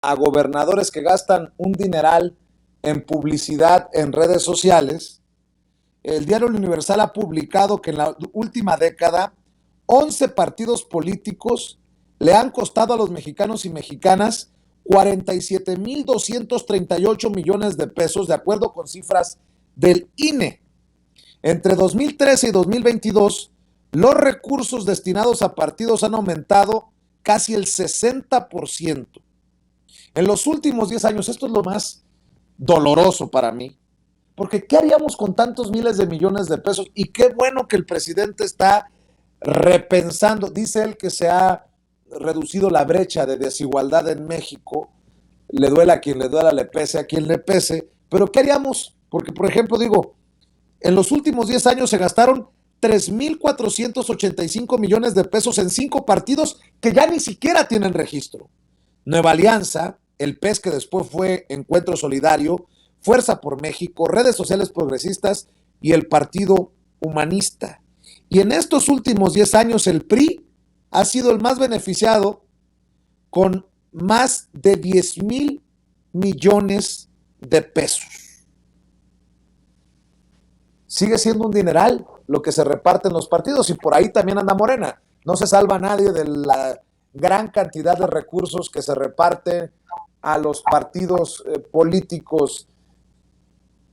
a gobernadores que gastan un dineral en publicidad en redes sociales, el diario Universal ha publicado que en la última década 11 partidos políticos le han costado a los mexicanos y mexicanas 47,238 millones de pesos, de acuerdo con cifras del INE. Entre 2013 y 2022, los recursos destinados a partidos han aumentado casi el 60%. En los últimos 10 años, esto es lo más doloroso para mí, porque ¿qué haríamos con tantos miles de millones de pesos? Y qué bueno que el presidente está repensando. Dice él que se ha reducido la brecha de desigualdad en México. Le duela a quien le duela, le pese a quien le pese. Pero ¿qué haríamos? Porque, por ejemplo, digo, en los últimos 10 años se gastaron 3,485 millones de pesos en 5 partidos que ya ni siquiera tienen registro. Nueva Alianza, el PES, que después fue Encuentro Solidario, Fuerza por México, Redes Sociales Progresistas y el Partido Humanista. Y en estos últimos 10 años el PRI ha sido el más beneficiado con más de 10,000 millones de pesos. Sigue siendo un dineral lo que se reparte en los partidos, y por ahí también anda Morena. No se salva nadie de la gran cantidad de recursos que se reparten a los partidos políticos.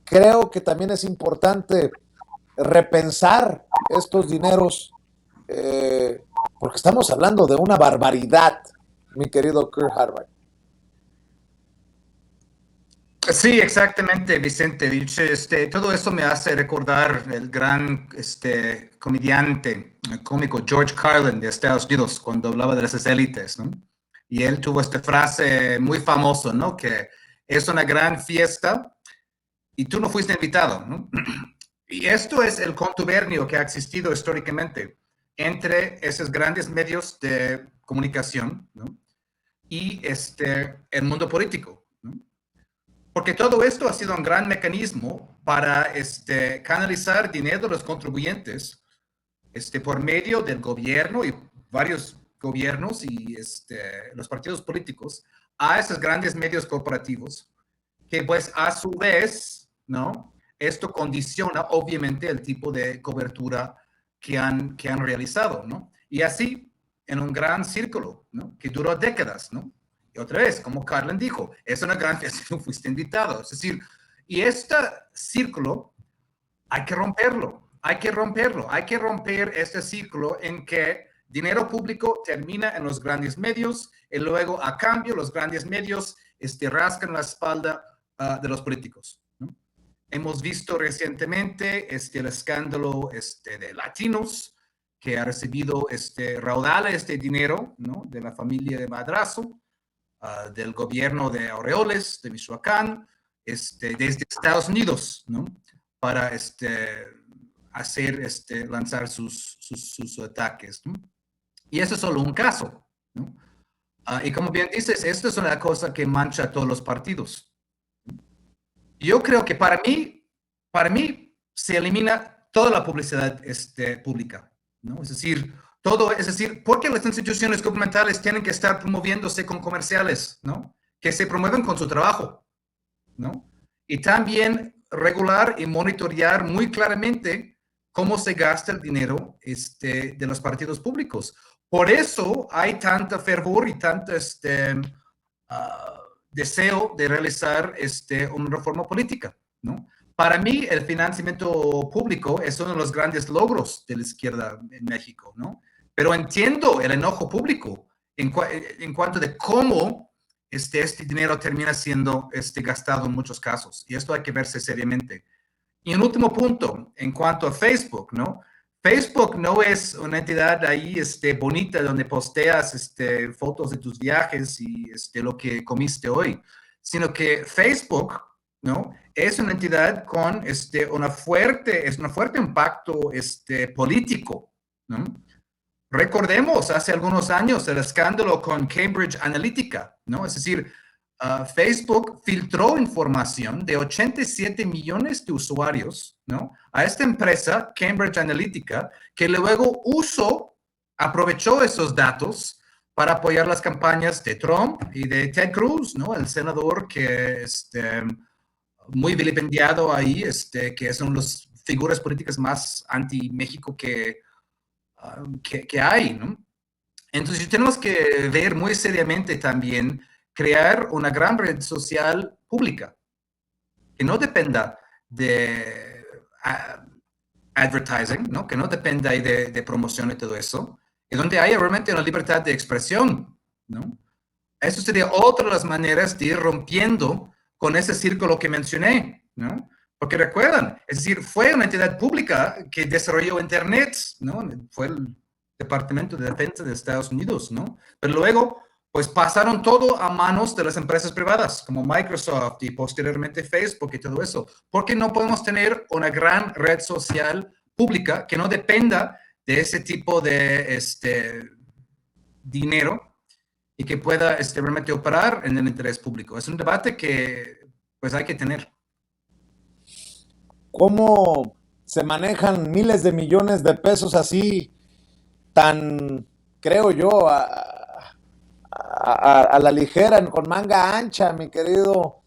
Creo que también es importante repensar estos dineros, porque estamos hablando de una barbaridad, mi querido Kurt Harvard. Sí, exactamente, Vicente. Todo eso me hace recordar el gran comediante, cómico George Carlin de Estados Unidos, cuando hablaba de las élites, ¿no? Y él tuvo esta frase muy famosa, ¿no? Que es una gran fiesta y tú no fuiste invitado, ¿no? Y esto es el contubernio que ha existido históricamente entre esos grandes medios de comunicación, ¿no? Y el mundo político, ¿no? Porque todo esto ha sido un gran mecanismo para canalizar dinero de los contribuyentes por medio del gobierno y varios gobiernos y los partidos políticos a esos grandes medios corporativos que pues a su vez, ¿no? Esto condiciona obviamente el tipo de cobertura que han realizado, ¿no? Y así en un gran círculo, ¿no? Que duró décadas, ¿no? Y otra vez, como Carlin dijo, es una gran fiesta, no fuiste invitado. Es decir, y este círculo hay que romperlo, hay que romper este círculo en que dinero público termina en los grandes medios y luego a cambio los grandes medios rascan la espalda de los políticos, ¿no? Hemos visto recientemente el escándalo de Latinos, que ha recibido raudales de dinero, ¿no? De la familia de Madrazo, del gobierno de Aureoles, de Michoacán, desde Estados Unidos, ¿no? Para lanzar sus ataques, ¿no? Y eso es solo un caso, ¿no? Y como bien dices, esto es una cosa que mancha a todos los partidos. Yo creo que para mí se elimina toda la publicidad pública, ¿no? Es decir, porque las instituciones gubernamentales tienen que estar promoviéndose con comerciales, ¿no? Que se promueven con su trabajo, ¿no? Y también regular y monitorear muy claramente cómo se gasta el dinero de los partidos públicos. Por eso hay tanta fervor y tanto deseo de realizar una reforma política, ¿no? Para mí, el financiamiento público es uno de los grandes logros de la izquierda en México, ¿no? Pero entiendo el enojo público en cuanto de cómo este dinero termina siendo gastado en muchos casos. Y esto hay que verse seriamente. Y un último punto, en cuanto a Facebook, ¿no? Facebook no es una entidad ahí bonita donde posteas fotos de tus viajes y lo que comiste hoy, sino que Facebook, ¿no? Es una entidad con un fuerte impacto político, ¿no? Recordemos hace algunos años el escándalo con Cambridge Analytica, ¿no? Es decir, Facebook filtró información de 87 millones de usuarios, ¿no? A esta empresa, Cambridge Analytica, que luego aprovechó esos datos para apoyar las campañas de Trump y de Ted Cruz, ¿no? El senador que muy vilipendiado ahí, que son las figuras políticas más anti-México que hay, ¿no? Entonces tenemos que ver muy seriamente también crear una gran red social pública que no dependa de advertising, ¿no? Que no dependa de promoción y todo eso, y donde haya realmente una libertad de expresión, ¿no? Eso sería otra de las maneras de ir rompiendo con ese círculo que mencioné, ¿no? Porque recuerdan, es decir, fue una entidad pública que desarrolló Internet, ¿no? Fue el Departamento de Defensa de Estados Unidos, ¿no? Pero luego, pues pasaron todo a manos de las empresas privadas, como Microsoft y posteriormente Facebook y todo eso. ¿Por qué no podemos tener una gran red social pública que no dependa de ese tipo de dinero y que pueda realmente operar en el interés público? Es un debate que pues hay que tener. ¿Cómo se manejan miles de millones de pesos así, tan, creo yo, a la ligera, con manga ancha, mi querido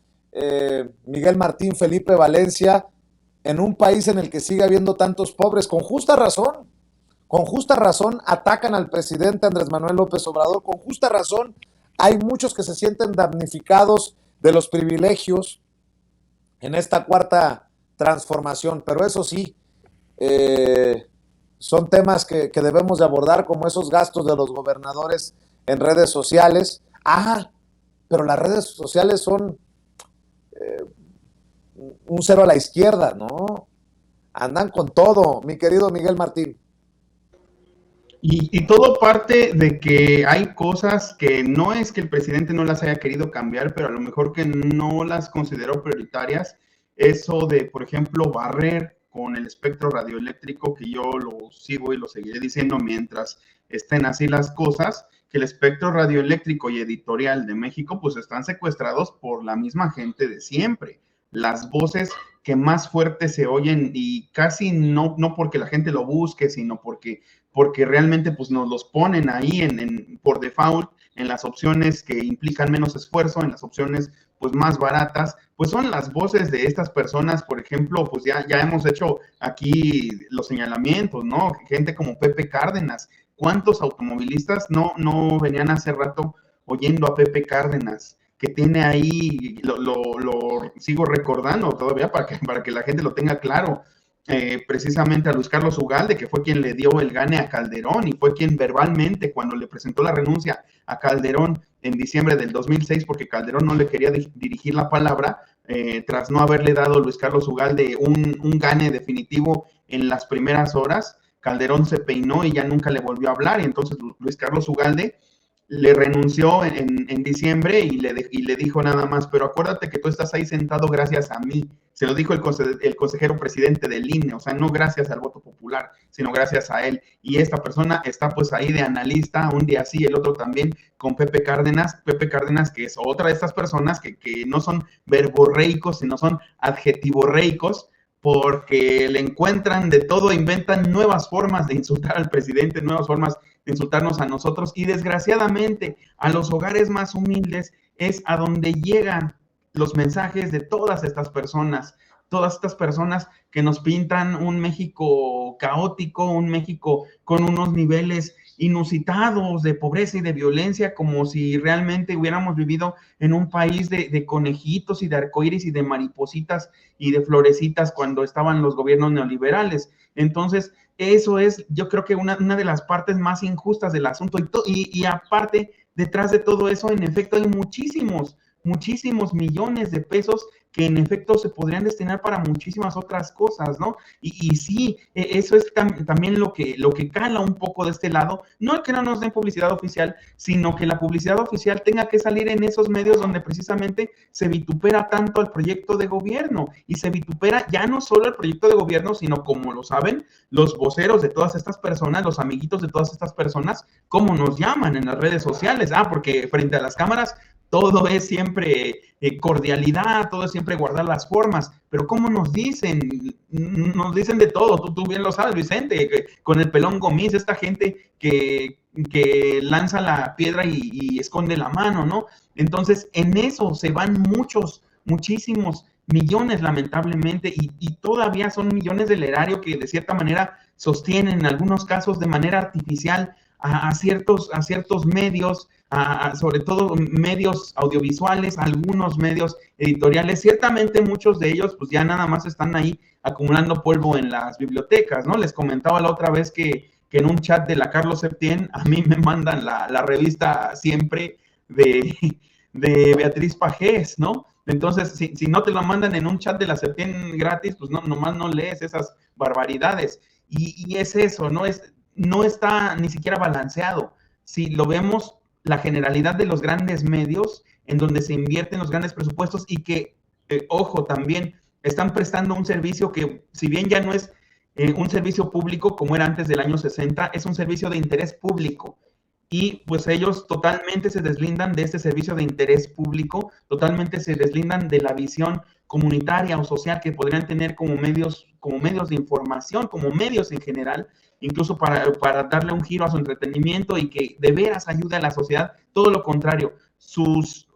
Miguel Martín Felipe Valencia, en un país en el que sigue habiendo tantos pobres? Con justa razón atacan al presidente Andrés Manuel López Obrador, con justa razón hay muchos que se sienten damnificados de los privilegios en esta cuarta transformación, pero eso sí, son temas que debemos de abordar, como esos gastos de los gobernadores en redes sociales. Pero las redes sociales son un cero a la izquierda, ¿no? Andan con todo, mi querido Miguel Martín. Y todo parte de que hay cosas que no es que el presidente no las haya querido cambiar, pero a lo mejor que no las consideró prioritarias. Eso de, por ejemplo, barrer con el espectro radioeléctrico, que yo lo sigo y lo seguiré diciendo mientras estén así las cosas, que el espectro radioeléctrico y editorial de México pues están secuestrados por la misma gente de siempre. Las voces que más fuertes se oyen, y casi no porque la gente lo busque, sino porque realmente pues nos los ponen ahí por default en las opciones que implican menos esfuerzo, en las opciones pues más baratas, pues son las voces de estas personas. Por ejemplo, pues ya hemos hecho aquí los señalamientos, ¿no? Gente como Pepe Cárdenas. ¿Cuántos automovilistas no venían hace rato oyendo a Pepe Cárdenas? Que tiene ahí, lo sigo recordando todavía para que la gente lo tenga claro, precisamente a Luis Carlos Ugalde, que fue quien le dio el gane a Calderón y fue quien verbalmente, cuando le presentó la renuncia a Calderón en diciembre del 2006, porque Calderón no le quería dirigir la palabra, tras no haberle dado a Luis Carlos Ugalde un gane definitivo en las primeras horas, Calderón se peinó y ya nunca le volvió a hablar, y entonces Luis Carlos Ugalde le renunció en diciembre y le dijo nada más: pero acuérdate que tú estás ahí sentado gracias a mí. Se lo dijo el consejero presidente del INE, o sea, no gracias al voto popular, sino gracias a él. Y esta persona está pues ahí de analista, un día sí, el otro también, con Pepe Cárdenas, que es otra de estas personas que no son verborreicos, sino son adjetivorreicos, porque le encuentran de todo, inventan nuevas formas de insultar al presidente, nuevas formas de insultarnos a nosotros, y desgraciadamente a los hogares más humildes es a donde llegan los mensajes de todas estas personas que nos pintan un México caótico, un México con unos niveles inusitados de pobreza y de violencia, como si realmente hubiéramos vivido en un país de conejitos y de arcoíris y de maripositas y de florecitas cuando estaban los gobiernos neoliberales. Entonces, eso es, yo creo que una de las partes más injustas del asunto. Y aparte, detrás de todo eso, en efecto, hay muchísimos millones de pesos que en efecto se podrían destinar para muchísimas otras cosas, ¿no? Y sí, eso es también lo que cala un poco de este lado, no que no nos den publicidad oficial, sino que la publicidad oficial tenga que salir en esos medios donde precisamente se vitupera tanto el proyecto de gobierno, y se vitupera ya no solo el proyecto de gobierno, sino, como lo saben los voceros de todas estas personas, los amiguitos de todas estas personas, como nos llaman en las redes sociales, porque frente a las cámaras todo es siempre cordialidad, todo es siempre guardar las formas, pero ¿cómo nos dicen? Nos dicen de todo, tú bien lo sabes, Vicente, con el pelón Gomis, esta gente que lanza la piedra y esconde la mano, ¿no? Entonces, en eso se van muchísimos millones, lamentablemente, y todavía son millones del erario que de cierta manera sostienen, en algunos casos de manera artificial, a ciertos medios, sobre todo medios audiovisuales, algunos medios editoriales. Ciertamente muchos de ellos pues ya nada más están ahí acumulando polvo en las bibliotecas, ¿no? Les comentaba la otra vez que en un chat de la Carlos Septién a mí me mandan la revista siempre de Beatriz Pajés, ¿no? Entonces, si no te lo mandan en un chat de la Septién gratis, pues nomás no lees esas barbaridades. Y es eso, no está ni siquiera balanceado. Si lo vemos, la generalidad de los grandes medios, en donde se invierten los grandes presupuestos y que, ojo, también están prestando un servicio que, si bien ya no es un servicio público como era antes del año 60, es un servicio de interés público. Y pues ellos totalmente se deslindan de este servicio de interés público, totalmente se deslindan de la visión comunitaria o social que podrían tener como medios de información, como medios en general, incluso para darle un giro a su entretenimiento y que de veras ayude a la sociedad. Todo lo contrario, sus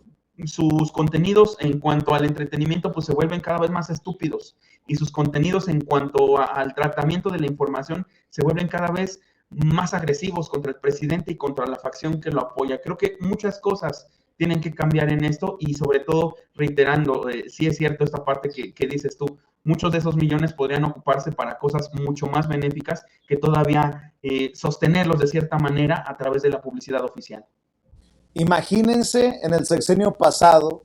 contenidos en cuanto al entretenimiento pues se vuelven cada vez más estúpidos, y sus contenidos en cuanto al tratamiento de la información se vuelven cada vez más agresivos contra el presidente y contra la facción que lo apoya. Creo que muchas cosas tienen que cambiar en esto, y sobre todo, reiterando, sí es cierto esta parte que dices tú, muchos de esos millones podrían ocuparse para cosas mucho más benéficas que todavía sostenerlos de cierta manera a través de la publicidad oficial. Imagínense en el sexenio pasado